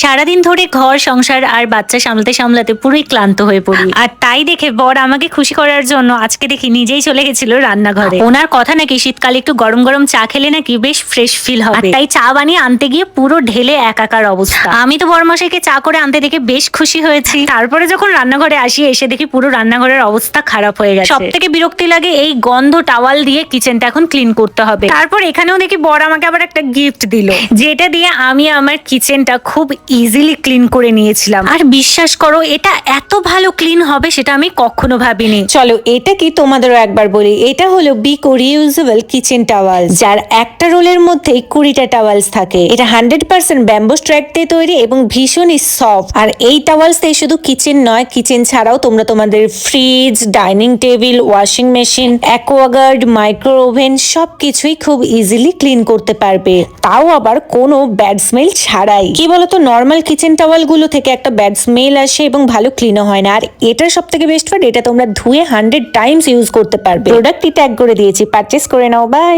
সারাদিন ধরে ঘর সংসার আর বাচ্চা সামলাতে সামলাতে পুরোই ক্লান্ত হয়ে পড়ি। আর তাই দেখে বর আমাকে খুশি করার জন্য আজকে দেখি নিজেই চলে গেছিল রান্নাঘরে। ওনার কথা নাকি শীতকালে একটু গরম গরম চা খেলে নাকি বেশ ফ্রেশ ফিল হবে। তাই চা বানিয়ে আনতে গিয়ে পুরো ঢেলে একাকার অবস্থা। আমি তো বরমশাইকে চা করে আনতে দেখে বেশ খুশি হয়েছি। তারপরে যখন রান্নাঘরে আসি এসে দেখি পুরো রান্নাঘরের অবস্থা খারাপ হয়ে গেছে। সব থেকে বিরক্তি লাগে এই গন্ধ টাওয়াল দিয়ে কিচেনটা এখন ক্লিন করতে হবে। তারপর এখানেও দেখি বর আমাকে আবার একটা গিফট দিল, যেটা দিয়ে আমি আমার কিচেনটা খুব ইজিলি ক্লিন করে নিয়েছিলাম। আর বিশ্বাস করো এটা এত ভালো ক্লিন হবে সেটা আমি কখনো ভাবিনি। চলো এটা কি তোমাদেরও একবার বলি। এটা হলো বিকো রিউজেবল কিচেন টাওয়াল, যার একটা রোলের মধ্যে 20টা টাওয়ালস থাকে। এটা 100% ব্যাম্বো স্ট্র্যাক দিয়ে তৈরি এবং ভীষণই সফট। আর এই টাওয়ালস দিয়ে শুধু কিচেন নয়, কিচেন ছাড়াও তোমরা তোমাদের fridge, dining table, washing machine, Aquaguard, micro oven সবকিছুই খুব ইজিলি ক্লিন করতে পারবে, তাও আবার কোনো ব্যাড স্মেল ছাড়াই। কি বলতো, নর্মাল কিচেন টাওয়াল গুলো থেকে একটা ব্যাড স্মেল আসে এবং ভালো ক্লিনও হয় না। আর এটার সব থেকে বেস্ট পার্ট, এটা তোমরা ধুয়ে 100 টাইমস ইউজ করতে পারবে। প্রোডাক্টটি ট্যাগ করে দিয়েছি, পারচেস করে নাও। বাই।